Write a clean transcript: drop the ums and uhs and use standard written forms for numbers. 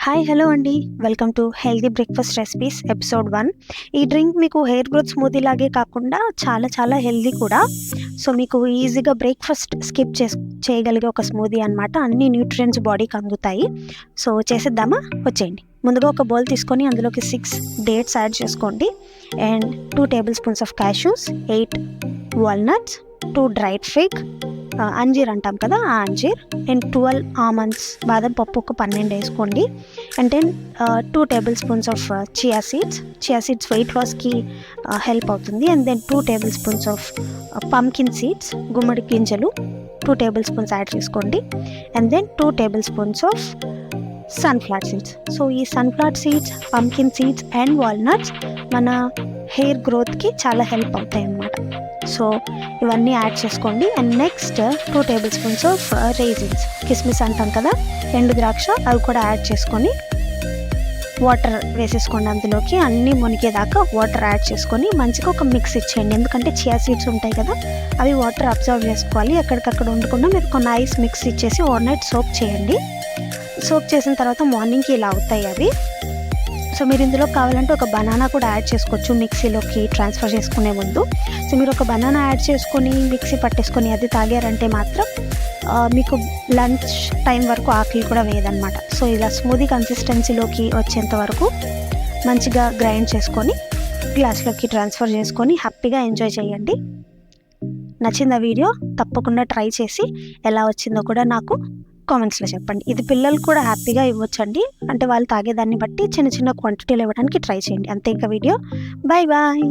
Hi hello అండి. Welcome to healthy breakfast recipes episode 1. ఈ drink మీకు హెయిర్ గ్రోత్ స్మూతీ లాగే కాకుండా చాలా చాలా హెల్తీ కూడా. సో మీకు ఈజీగా బ్రేక్ఫాస్ట్ స్కిప్ చేయగలిగే ఒక స్మూతీ అనమాట. అన్ని న్యూట్రియంట్స్ బాడీకి అందుతాయి. సో చేసేద్దామా? వచ్చేయండి. ముందుగా ఒక బౌల్ తీసుకొని అందులోకి 6 డేట్స్ యాడ్ చేసుకోండి and 2 tablespoons of cashews, 8 walnuts, 2 dried fig, అంజీర్ అంటాం కదా ఆ అంజీర్, అండ్ 12 ఆమండ్స్, బాదం పప్పు ఒక 12 వేసుకోండి. And then 2 tablespoons of chia seeds weight లాస్కి హెల్ప్ అవుతుంది. And then 2 tablespoons of pumpkin seeds, గుమ్మడి గింజలు 2 టేబుల్ స్పూన్స్ యాడ్ చేసుకోండి. And then 2 tablespoons of sunflower seeds. So ఈ sunflower seeds, pumpkin seeds and walnuts మన hair గ్రోత్కి చాలా help అవుతాయి అన్నమాట. సో ఇవన్నీ యాడ్ చేసుకోండి. And next 2 tablespoons of raisins, కిస్మిస్ అంటాం కదా, ఎండు ద్రాక్ష, అవి కూడా యాడ్ చేసుకొని వాటర్ వేసేసుకోండి. అందులోకి అన్నీ మునిగేదాకా వాటర్ యాడ్ చేసుకొని మంచిగా ఒక మిక్స్ ఇచ్చేయండి. ఎందుకంటే చియా సీడ్స్ ఉంటాయి కదా, అవి వాటర్ అబ్జర్వ్ చేసుకోవాలి. ఎక్కడికక్కడ ఉండకుండా మీరు కొన్ని ఐస్ మిక్స్ ఇచ్చేసి ఓవర్ నైట్ సోక్ చేయండి. సోక్ చేసిన తర్వాత మార్నింగ్కి ఇలా అవుతాయి అవి. సో మీరు ఇందులో కావాలంటే ఒక బనానా కూడా యాడ్ చేసుకోవచ్చు మిక్సీలోకి ట్రాన్స్ఫర్ చేసుకునే ముందు. సో మీరు ఒక బనానా యాడ్ చేసుకొని మిక్సీ పట్టేసుకొని అది తాగారంటే మాత్రం మీకు లంచ్ టైం వరకు ఆకలి కూడా వేయదన్నమాట. సో ఇలా స్మూదీ కన్సిస్టెన్సీలోకి వచ్చేంత వరకు మంచిగా గ్రైండ్ చేసుకొని గ్లాస్లోకి ట్రాన్స్ఫర్ చేసుకొని హ్యాపీగా ఎంజాయ్ చేయండి. నచ్చింది ఆ వీడియో? తప్పకుండా ట్రై చేసి ఎలా వచ్చిందో కూడా నాకు కామెంట్స్లో చెప్పండి. ఇది పిల్లలు కూడా హ్యాపీగా ఇవ్వచ్చండి. అంటే వాళ్ళు తాగేదాన్ని బట్టి చిన్న చిన్న క్వాంటిటీలు ఇవ్వడానికి ట్రై చేయండి. అంతే ఇంకా వీడియో. Bye bye.